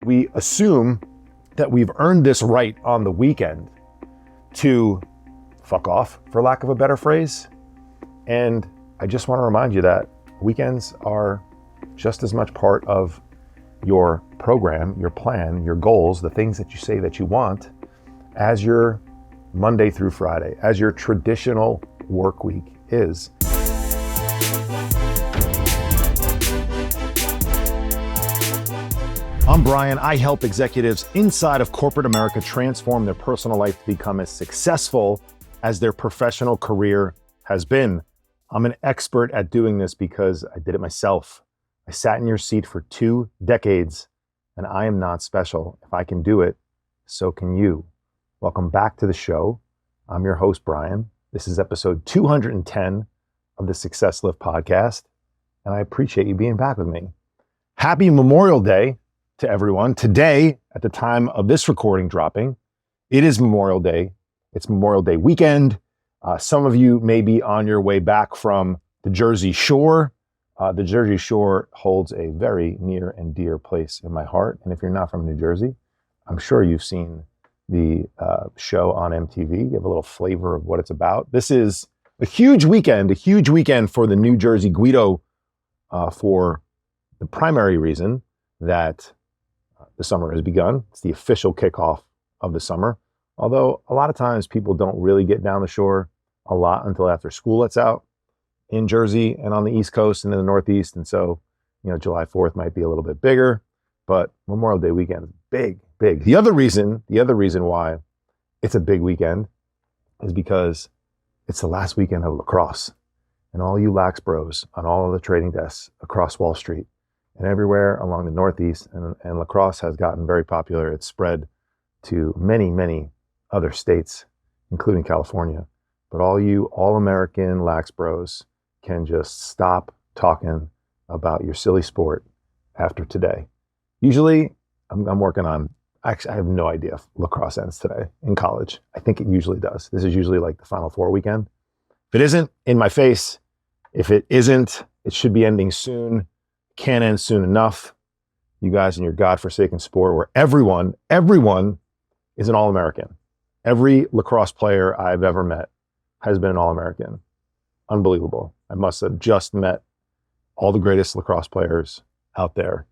We assume that we've earned this right on the weekend to fuck off, for lack of a better phrase. And I just want to remind you that weekends are just as much part of your program, your plan, your goals, the things that you say that you want, as your Monday through Friday, as your traditional work week is. I'm Brian. I help executives inside of corporate America transform their personal life to become as successful as their professional career has been. I'm an expert at doing this because I did it myself. I sat in your seat for 2 decades, and I am not special. If I can do it, so can you. Welcome back to the show. I'm your host, Brian. This is episode 210 of the Success Lift podcast, and I appreciate you being back with me. Happy Memorial Day to everyone. Today, at the time of this recording dropping, it is Memorial Day. It's Memorial Day weekend. Some of you may be on your way back from the Jersey Shore. The Jersey Shore holds a very near and dear place in my heart. And if you're not from New Jersey, I'm sure you've seen the show on MTV. You have a little flavor of what it's about. This is a huge weekend for the New Jersey Guido for the primary reason that the summer has begun. It's the official kickoff of the summer. Although a lot of times people don't really get down the shore a lot until after school lets out in Jersey and on the East Coast and in the Northeast. And so, July 4th might be a little bit bigger, but Memorial Day weekend is big, big. The other reason why it's a big weekend is because it's the last weekend of lacrosse. And all you lax bros on all of the trading desks across Wall Street and everywhere along the Northeast, and lacrosse has gotten very popular. It's spread to many, many other states, including California. But all you all-American lax bros can just stop talking about your silly sport after today. Usually, I'm working on, actually, I have no idea if lacrosse ends today in college. I think it usually does. This is usually like the Final Four weekend. If it isn't, in my face. If it isn't, it should be ending soon. Can't end soon enough. You guys in your godforsaken sport where everyone is an All-American. Every lacrosse player I've ever met has been an All-American. Unbelievable. I must have just met all the greatest lacrosse players out there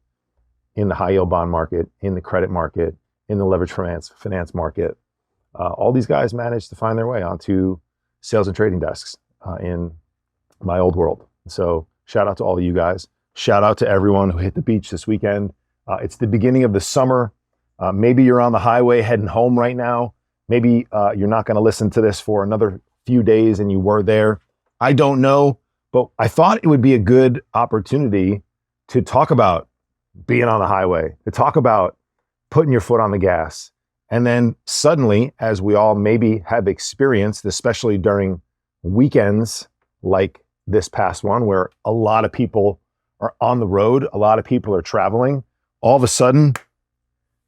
in the high yield bond market, in the credit market, in the leverage finance market. All these guys managed to find their way onto sales and trading desks in my old world. So shout out to all of you guys. Shout out to everyone who hit the beach this weekend. It's the beginning of the summer. Maybe you're on the highway heading home right now. Maybe you're not going to listen to this for another few days and you were there. I don't know, but I thought it would be a good opportunity to talk about being on the highway, to talk about putting your foot on the gas. And then suddenly, as we all maybe have experienced, especially during weekends like this past one, where a lot of people are on the road, a lot of people are traveling, all of a sudden,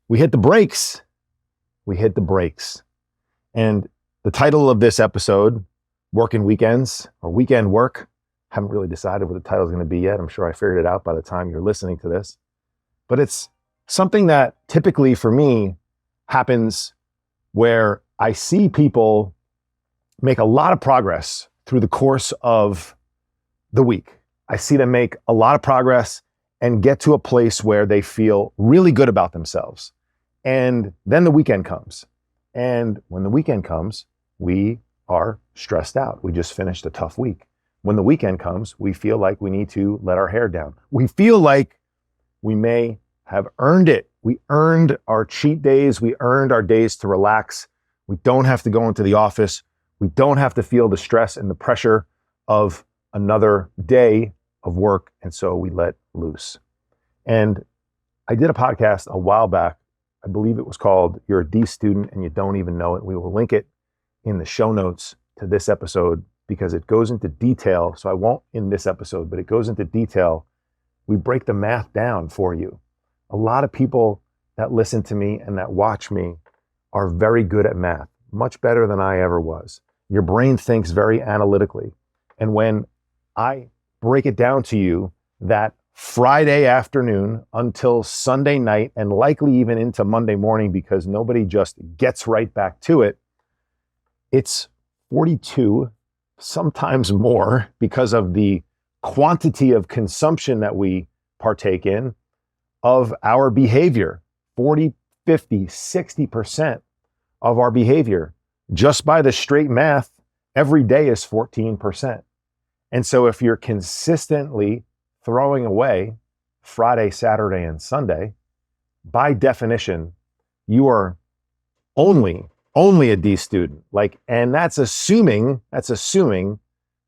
we hit the brakes. And the title of this episode, Workin' Weekends or Weekend Work, haven't really decided what the title is going to be yet. I'm sure I figured it out by the time you're listening to this. But it's something that typically for me happens where I see people make a lot of progress through the course of the week. I see them make a lot of progress and get to a place where they feel really good about themselves. And then the weekend comes. And when the weekend comes, we are stressed out. We just finished a tough week. When the weekend comes, we feel like we need to let our hair down. We feel like we may have earned it. We earned our cheat days. We earned our days to relax. We don't have to go into the office. We don't have to feel the stress and the pressure of another day of work. And so we let loose. And I did a podcast a while back. I believe it was called You're a D Student and You Don't Even Know It. We will link it in the show notes to this episode because it goes into detail. So I won't in this episode, but it goes into detail. We break the math down for you. A lot of people that listen to me and that watch me are very good at math, much better than I ever was. Your brain thinks very analytically. And when I break it down to you that Friday afternoon until Sunday night, and likely even into Monday morning because nobody just gets right back to it, it's 42, sometimes more, because of the quantity of consumption that we partake in of our behavior. 40, 50, 60% of our behavior, just by the straight math, every day is 14%. And so if you're consistently throwing away Friday, Saturday, and Sunday, by definition, you are only a D student. And that's assuming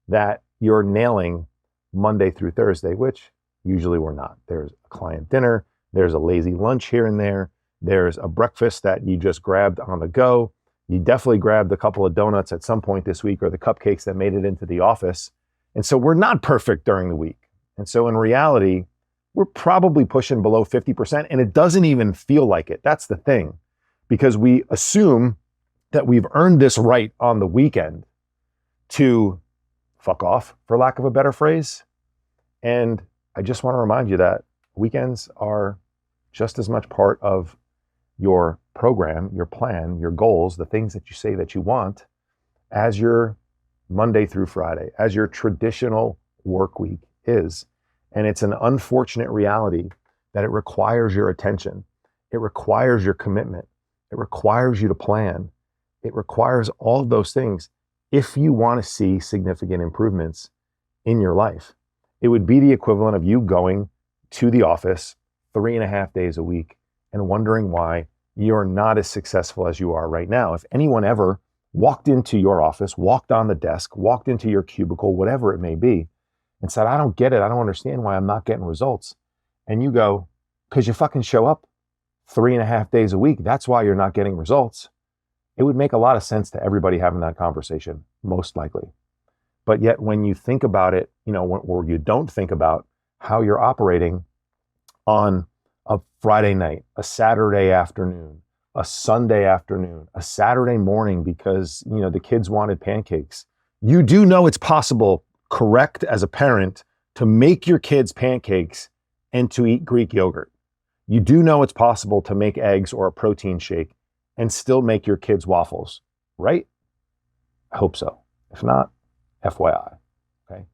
that you're nailing Monday through Thursday, which usually we're not. There's a client dinner, there's a lazy lunch here and there, there's a breakfast that you just grabbed on the go. You definitely grabbed a couple of donuts at some point this week, or the cupcakes that made it into the office. And so we're not perfect during the week. And so in reality, we're probably pushing below 50%, and it doesn't even feel like it. That's the thing, because we assume that we've earned this right on the weekend to fuck off, for lack of a better phrase. And I just want to remind you that weekends are just as much part of your program, your plan, your goals, the things that you say that you want, as your Monday through Friday, as your traditional work week is. And it's an unfortunate reality that it requires your attention. It requires your commitment. It requires you to plan. It requires all of those things if you want to see significant improvements in your life. It would be the equivalent of you going to the office 3.5 days a week and wondering why you're not as successful as you are right now. If anyone ever walked into your office, walked on the desk, walked into your cubicle, whatever it may be, and said, I don't get it, I don't understand why I'm not getting results. And you go, because you fucking show up 3.5 days a week, that's why you're not getting results. It would make a lot of sense to everybody having that conversation, most likely. But yet when you think about it, or you don't think about how you're operating on a Friday night, a Saturday afternoon, a Sunday afternoon, a Saturday morning because, the kids wanted pancakes. You do know it's possible, correct, as a parent, to make your kids pancakes and to eat Greek yogurt. You do know it's possible to make eggs or a protein shake and still make your kids waffles, right? I hope so. If not, FYI, okay?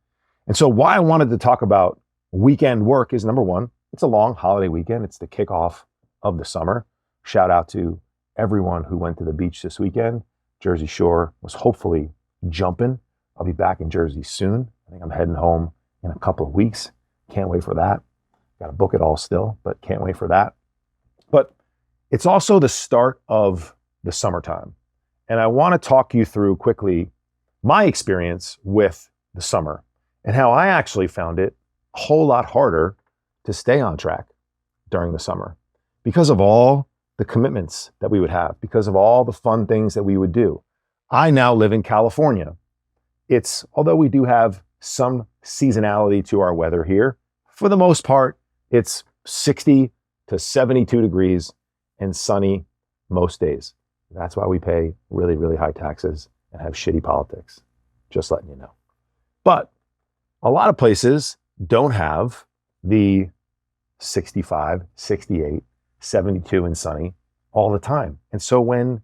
And so why I wanted to talk about weekend work is, number one, it's a long holiday weekend. It's the kickoff of the summer. Shout out to everyone who went to the beach this weekend. Jersey Shore was hopefully jumping. I'll be back in Jersey soon. I think I'm heading home in a couple of weeks. Can't wait for that. Got to book it all still, but can't wait for that. But it's also the start of the summertime. And I want to talk you through quickly my experience with the summer and how I actually found it a whole lot harder to stay on track during the summer because of all the commitments that we would have, because of all the fun things that we would do. I now live in California. Although we do have some seasonality to our weather here, for the most part, it's 60 to 72 degrees and sunny most days. That's why we pay really, really high taxes and have shitty politics. Just letting you know. But a lot of places don't have the 65, 68, 72 and sunny all the time. And so when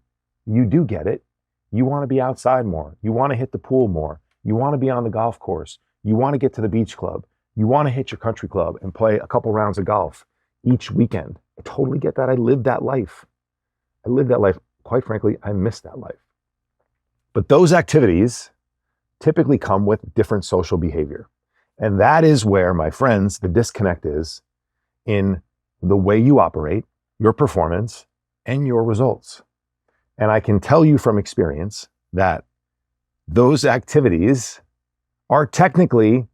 you do get it, you want to be outside more. You want to hit the pool more. You want to be on the golf course. You want to get to the beach club. You want to hit your country club and play a couple rounds of golf each weekend. I totally get that. I lived that life. Quite frankly, I miss that life. But those activities typically come with different social behavior. And that is where, my friends, the disconnect is in the way you operate, your performance, and your results. And I can tell you from experience that those activities are technically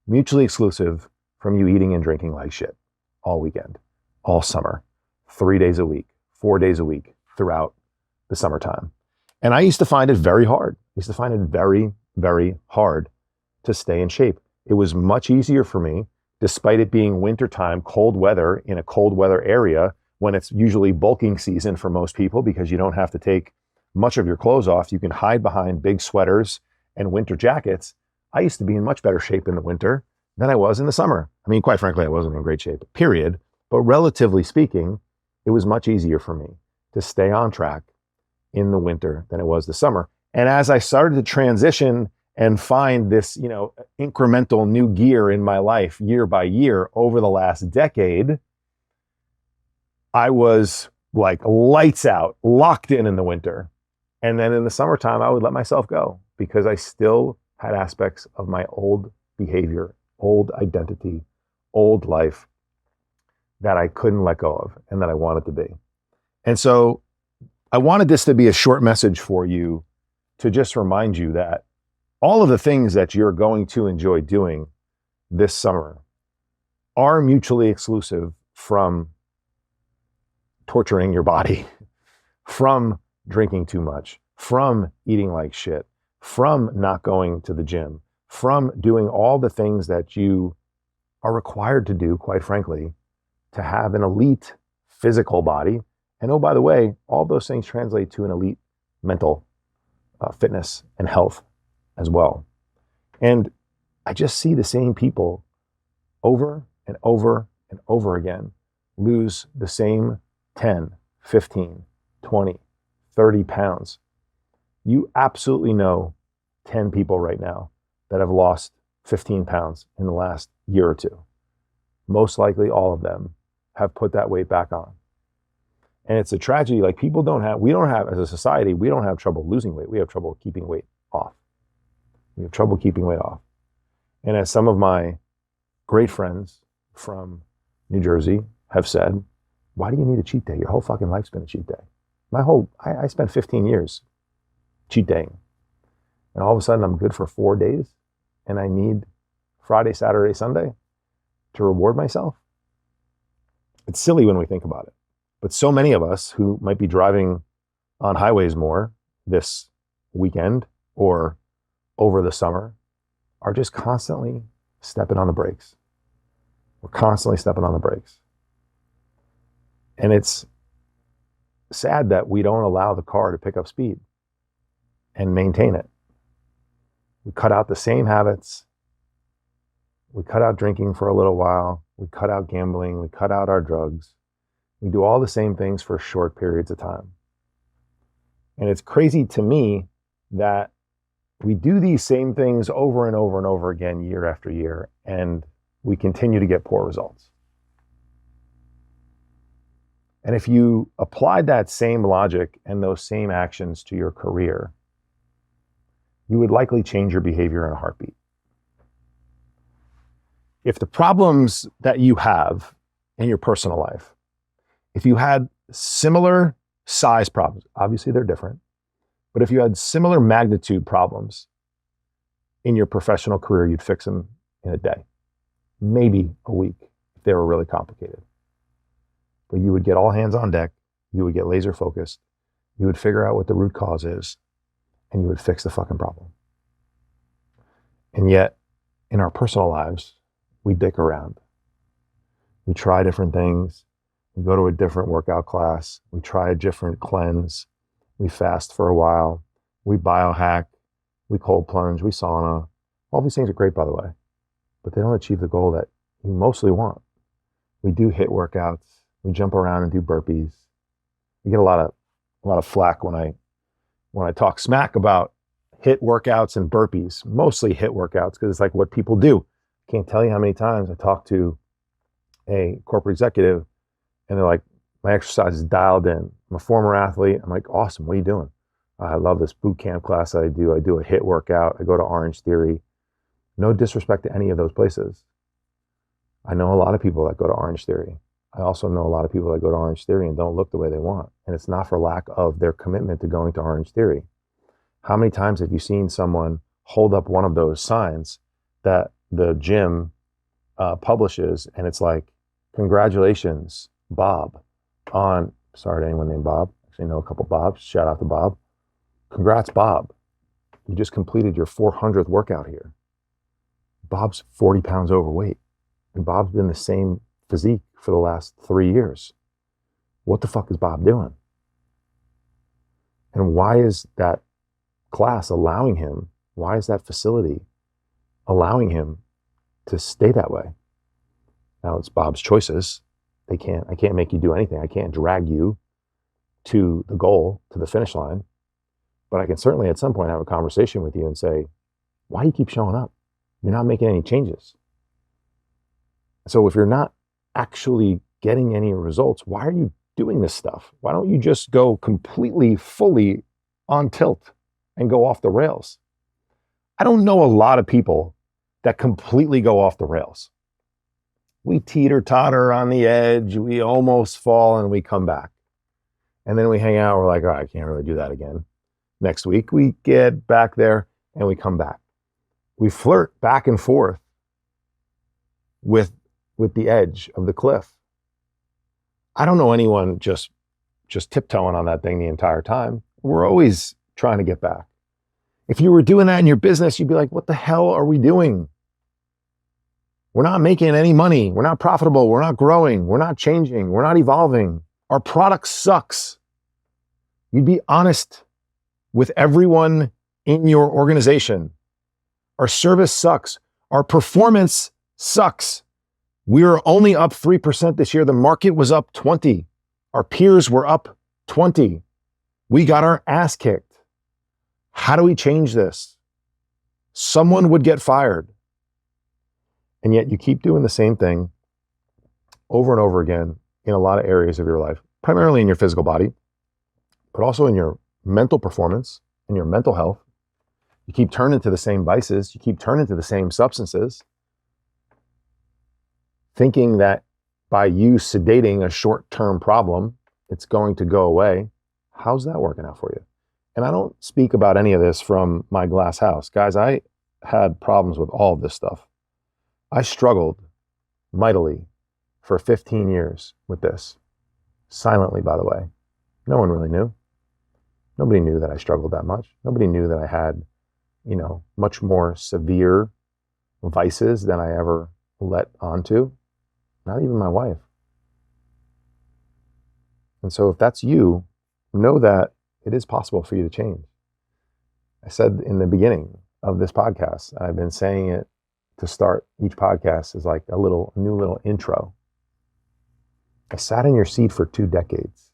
mutually exclusive from you eating and drinking like shit all weekend, all summer, 3 days a week, 4 days a week throughout the summertime. And I used to find it very hard. Very, very hard to stay in shape. It was much easier for me, despite it being wintertime, cold weather in a cold weather area, when it's usually bulking season for most people because you don't have to take much of your clothes off. You can hide behind big sweaters and winter jackets. I used to be in much better shape in the winter than I was in the summer. I mean, quite frankly, I wasn't in great shape, period. But relatively speaking, it was much easier for me to stay on track in the winter than it was the summer. And as I started to transition and find this, incremental new gear in my life year by year over the last decade, I was like lights out, locked in the winter. And then in the summertime, I would let myself go because I still had aspects of my old behavior, old identity, old life that I couldn't let go of and that I wanted to be. And so I wanted this to be a short message for you to just remind you that all of the things that you're going to enjoy doing this summer are mutually exclusive from torturing your body, from drinking too much, from eating like shit, from not going to the gym, from doing all the things that you are required to do, quite frankly, to have an elite physical body. And oh, by the way, all those things translate to an elite mental fitness and health as well. And I just see the same people over and over and over again lose the same 10, 15, 20, 30 pounds. You absolutely know 10 people right now that have lost 15 pounds in the last year or two. Most likely all of them have put that weight back on. And it's a tragedy. Like we don't have, as a society, we don't have trouble losing weight. We have trouble keeping weight off. We have trouble keeping weight off. And as some of my great friends from New Jersey have said, why do you need a cheat day? Your whole fucking life's been a cheat day. I spent 15 years cheat daying. And all of a sudden I'm good for 4 days and I need Friday, Saturday, Sunday to reward myself. It's silly when we think about it. But so many of us who might be driving on highways more this weekend or over the summer are just constantly stepping on the brakes. We're constantly stepping on the brakes. And it's sad that we don't allow the car to pick up speed and maintain it. We cut out the same habits. We cut out drinking for a little while. We cut out gambling. We cut out our drugs. We do all the same things for short periods of time. And it's crazy to me that we do these same things over and over and over again year after year, and we continue to get poor results. And if you applied that same logic and those same actions to your career, you would likely change your behavior in a heartbeat. If the problems that you have in your personal life, if you had similar size problems, obviously they're different, but if you had similar magnitude problems in your professional career, you'd fix them in a day, maybe a week if they were really complicated. But you would get all hands on deck, you would get laser focused, you would figure out what the root cause is, and you would fix the fucking problem. And yet, in our personal lives, we dick around. We try different things. We go to a different workout class. We try a different cleanse. We fast for a while. We biohack. We cold plunge. We sauna. All these things are great, by the way, but they don't achieve the goal that you mostly want. We do HIIT workouts. We jump around and do burpees. We get a lot of flack when I talk smack about HIIT workouts and burpees, mostly HIIT workouts, because it's like what people do. Can't tell you how many times I talk to a corporate executive and they're like, my exercise is dialed in. I'm a former athlete. I'm like, awesome. What are you doing? I love this boot camp class I do. I do a HIIT workout. I go to Orange Theory. No disrespect to any of those places. I know a lot of people that go to Orange Theory. I also know a lot of people that go to Orange Theory and don't look the way they want. And it's not for lack of their commitment to going to Orange Theory. How many times have you seen someone hold up one of those signs that the gym publishes, and it's like, congratulations, Bob, on, sorry to anyone named Bob, actually know a couple Bobs, shout out to Bob. Congrats, Bob. You just completed your 400th workout here. Bob's 40 pounds overweight, and Bob's been the same physique for the last 3 years. What the fuck is Bob doing? And why is that class allowing him, why is that facility allowing him to stay that way. Now it's Bob's choices. I can't make you do anything. I can't drag you to the goal, to the finish line. But I can certainly at some point have a conversation with you and say, why do you keep showing up? You're not making any changes. So if you're not actually getting any results, why are you doing this stuff? Why don't you just go completely, fully on tilt and go off the rails? I don't know a lot of people that completely go off the rails. We teeter-totter on the edge, we almost fall, and we come back. And then we hang out, we're like, oh, I can't really do that again. Next week, we get back there and we come back. We flirt back and forth with the edge of the cliff. I don't know anyone just tiptoeing on that thing the entire time. We're always trying to get back. If you were doing that in your business, you'd be like, what the hell are we doing? We're not making any money. We're not profitable. We're not growing. We're not changing. We're not evolving. Our product sucks. You'd be honest with everyone in your organization. Our service sucks. Our performance sucks. We are only up 3% this year. The market was up 20. Our peers were up 20. We got our ass kicked. How do we change this? Someone would get fired. And yet you keep doing the same thing over and over again in a lot of areas of your life, primarily in your physical body, but also in your mental performance, in your mental health. You keep turning to the same vices. You keep turning to the same substances, thinking that by you sedating a short-term problem, it's going to go away. How's that working out for you? And I don't speak about any of this from my glass house. Guys, I had problems with all of this stuff. I struggled mightily for 15 years with this. Silently, by the way. No one really knew. Nobody knew that I struggled that much. Nobody knew that I had, much more severe vices than I ever let onto. Not even my wife. And so if that's you, know that it is possible for you to change. I said in the beginning of this podcast, I've been saying it to start each podcast is like a new little intro. I sat in your seat for 2 decades.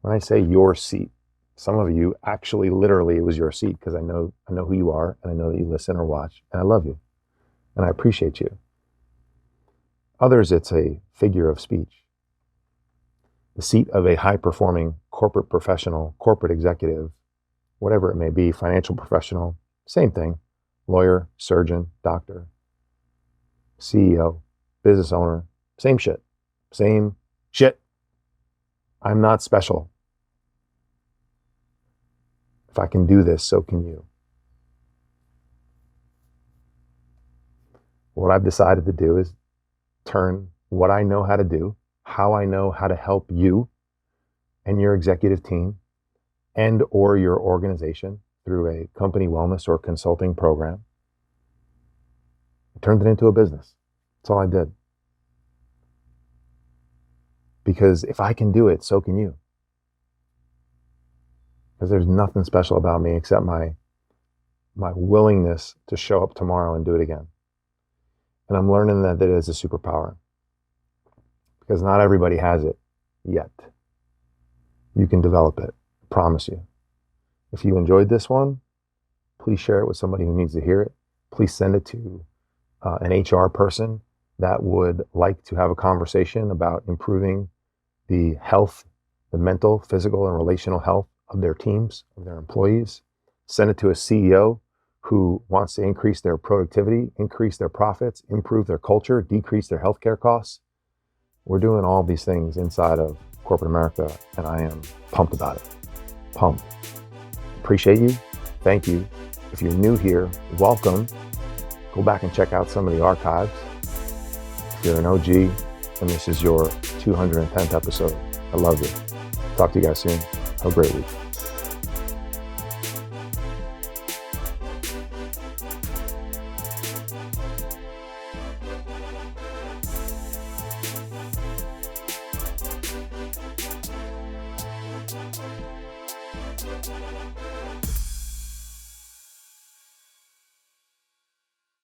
When I say your seat, some of you actually literally it was your seat because I know who you are and I know that you listen or watch and I love you and I appreciate you. Others, it's a figure of speech. The seat of a high-performing corporate professional, corporate executive, whatever it may be, financial professional, same thing, lawyer, surgeon, doctor, CEO, business owner, same shit. I'm not special. If I can do this, so can you. What I've decided to do is turn what I know how to do, how I know how to help you and your executive team and or your organization through a company wellness or consulting program. I turned it into a business. That's all I did. Because if I can do it, so can you. Because there's nothing special about me except my willingness to show up tomorrow and do it again. And I'm learning that it is a superpower. Because not everybody has it yet. You can develop it. I promise you. If you enjoyed this one, please share it with somebody who needs to hear it. Please send it to an HR person that would like to have a conversation about improving the health, the mental, physical, and relational health of their teams, of their employees. Send it to a CEO who wants to increase their productivity, increase their profits, improve their culture, decrease their healthcare costs. We're doing all these things inside of corporate America, and I am pumped about it. Pumped. Appreciate you. Thank you. If you're new here, welcome. Go back and check out some of the archives. If you're an OG and this is your 210th episode, I love you. Talk to you guys soon. Have a great week.